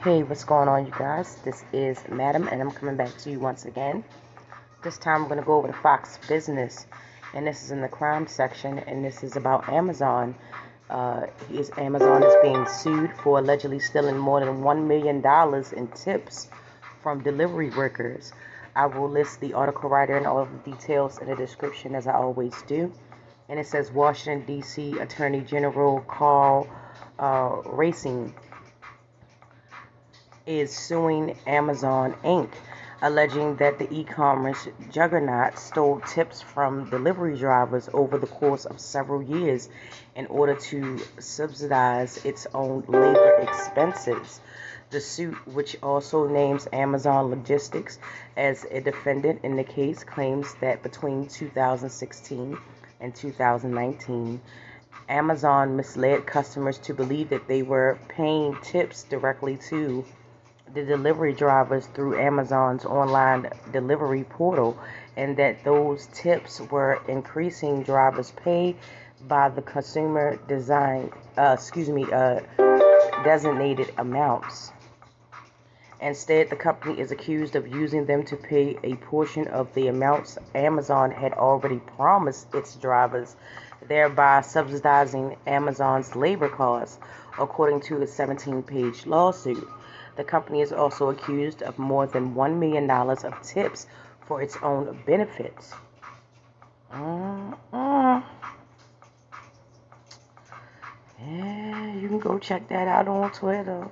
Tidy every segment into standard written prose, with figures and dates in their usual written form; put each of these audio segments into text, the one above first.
Hey, what's going on, you guys? This is Madam, and I'm coming back to you once again. This time I'm going to go over the Fox Business, and this is in the crime section, and this is about Amazon. Amazon is being sued for allegedly stealing more than $1 million in tips from delivery workers. I will list the article writer and all of the details in the description, as I always do. And it says Washington, D.C. Attorney General Carl Racing is suing Amazon Inc., alleging that the e-commerce juggernaut stole tips from delivery drivers over the course of several years in order to subsidize its own labor expenses. The suit, which also names Amazon Logistics as a defendant in the case, claims that between 2016 and 2019, Amazon misled customers to believe that they were paying tips directly to the delivery drivers through Amazon's online delivery portal, and that those tips were increasing drivers' pay by the consumer designated amounts. Instead, the company is accused of using them to pay a portion of the amounts Amazon had already promised its drivers, thereby subsidizing Amazon's labor costs, according to a 17-page lawsuit. The company is also accused of more than $1 million of tips for its own benefits. Yeah, you can go check that out on Twitter.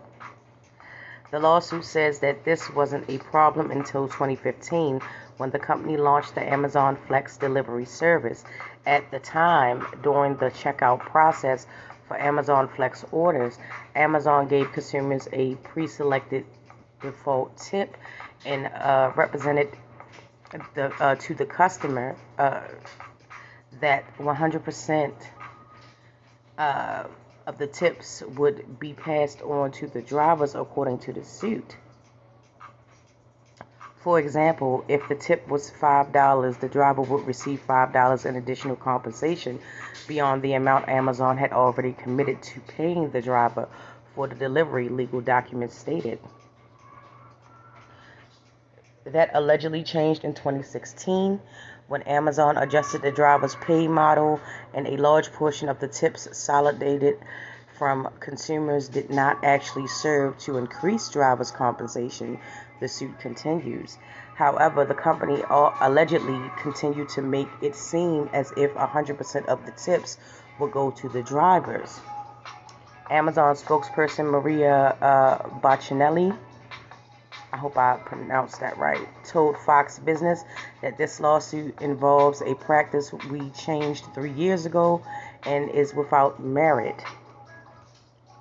The lawsuit says that this wasn't a problem until 2015, when the company launched the Amazon Flex delivery service. At the time, during the checkout process for Amazon Flex orders, Amazon gave consumers a pre-selected default tip and represented to the customer that 100% of the tips would be passed on to the drivers, according to the suit. For example, if the tip was $5, the driver would receive $5 in additional compensation beyond the amount Amazon had already committed to paying the driver for the delivery, legal documents stated. That allegedly changed in 2016 when Amazon adjusted the driver's pay model, and a large portion of the tips solicited from consumers did not actually serve to increase drivers' compensation, the suit continues. However, the company allegedly continued to make it seem as if 100% of the tips would go to the drivers. Amazon spokesperson Maria Boccinelli, I hope I pronounced that right, told Fox Business that this lawsuit involves a practice we changed 3 years ago and is without merit.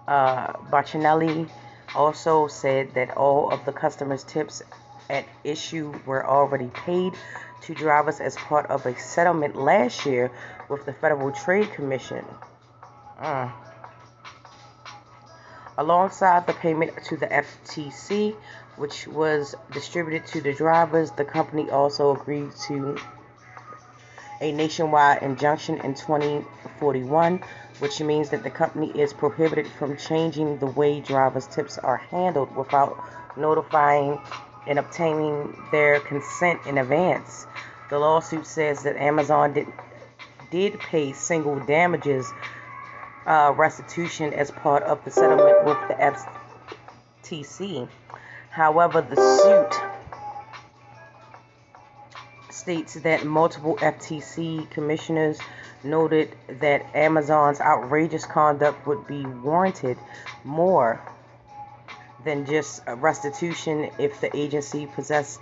Boccinelli also said that all of the customers' tips at issue were already paid to drivers as part of a settlement last year with the Federal Trade Commission. Alongside the payment to the FTC, which was distributed to the drivers, the company also agreed to a nationwide injunction in 2041, which means that the company is prohibited from changing the way drivers' tips are handled without notifying and obtaining their consent in advance. The lawsuit says that Amazon did pay single damages restitution as part of the settlement with the FTC. However, the suit states that multiple FTC commissioners noted that Amazon's outrageous conduct would be warranted more than just restitution if the agency possessed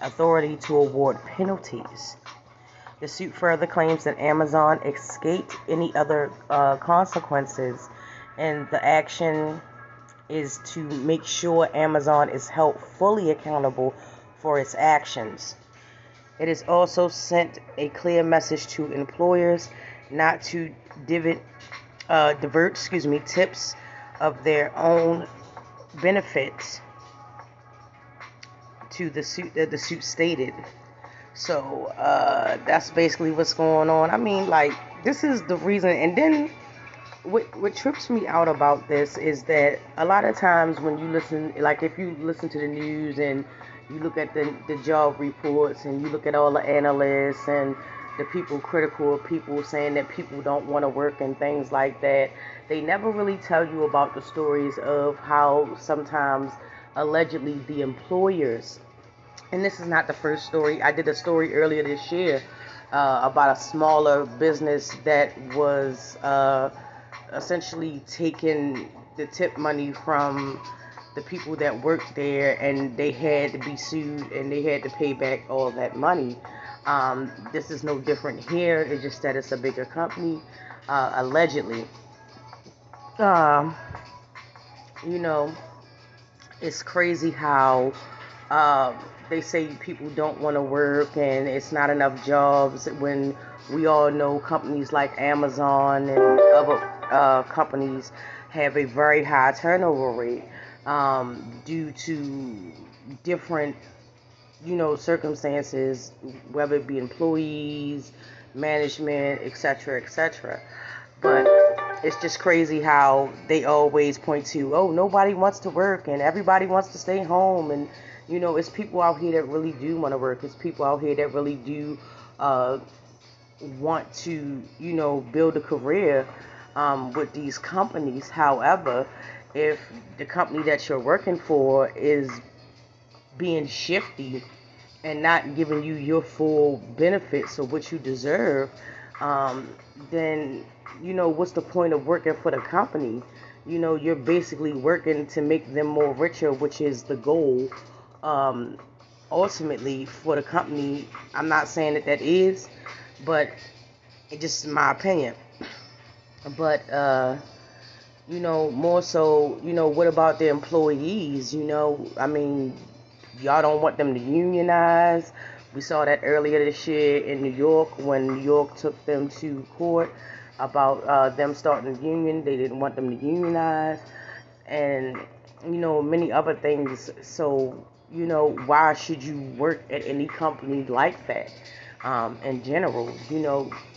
authority to award penalties. The suit further claims that Amazon escaped any other consequences, and the action is to make sure Amazon is held fully accountable for its actions. It has also sent a clear message to employers not to divert tips of their own benefits to the suit stated. So that's basically what's going on. I mean, like, this is the reason. And then what trips me out about this is that a lot of times when you listen, like if you listen to the news and you look at the job reports and you look at all the analysts and the people critical of people saying that people don't want to work and things like that, they never really tell you about the stories of how sometimes allegedly the employers, and this is not the first story. I did a story earlier this year about a smaller business that was essentially taking the tip money from the people that worked there, and they had to be sued and they had to pay back all that money. This is no different here. It's just that it's a bigger company, allegedly. Um, you know, it's crazy how uh, they say people don't want to work and it's not enough jobs when we all know companies like Amazon and other companies have a very high turnover rate due to different, circumstances, whether it be employees, management, etc., etc. But it's just crazy how they always point to, oh, nobody wants to work and everybody wants to stay home. And, it's people out here that really do want to work. It's people out here that really do uh, want to, build a career with these companies. However, if the company that you're working for is being shifty and not giving you your full benefits of what you deserve, um, then what's the point of working for the company? You're basically working to make them more richer, which is the goal. Um, Ultimately, for the company, I'm not saying that is, but it's just my opinion. But more so, what about the employees? I mean, y'all don't want them to unionize. We saw that earlier this year in New York when New York took them to court about them starting a union. They didn't want them to unionize, and many other things. So why should you work at any company like that? In general,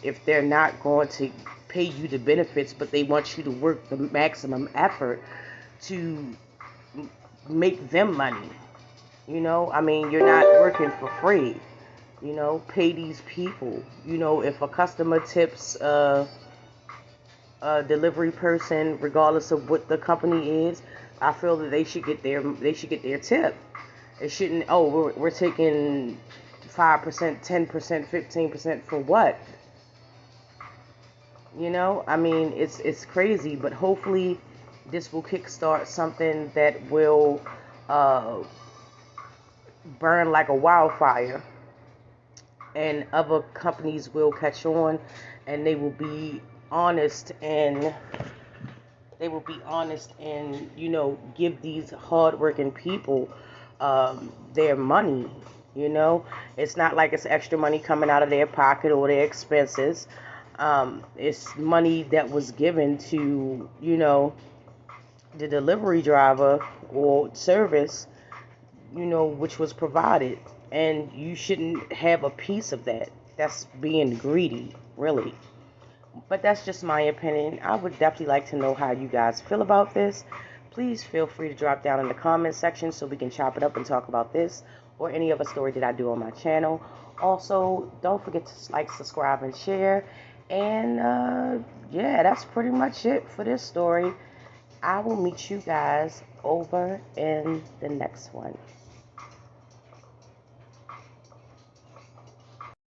if they're not going to pay you the benefits, but they want you to work the maximum effort to make them money. I mean, you're not working for free. Pay these people. If a customer tips a delivery person, regardless of what the company is, I feel that they should get their tip. It shouldn't. Oh, we're taking 5%, 10%, 15% for what? I mean, it's crazy, but hopefully this will kickstart something that will uh, burn like a wildfire, and other companies will catch on, and they will be honest and give these hardworking people their money. It's not like it's extra money coming out of their pocket or their expenses. It's money that was given to the delivery driver or service, which was provided, and you shouldn't have a piece of that. That's being greedy, really. But that's just my opinion. I would definitely like to know how you guys feel about this. Please feel free to drop down in the comment section so we can chop it up and talk about this or any other story that I do on my channel. Also, don't forget to like, subscribe, and share. And yeah, that's pretty much it for this story. I will meet you guys over in the next one.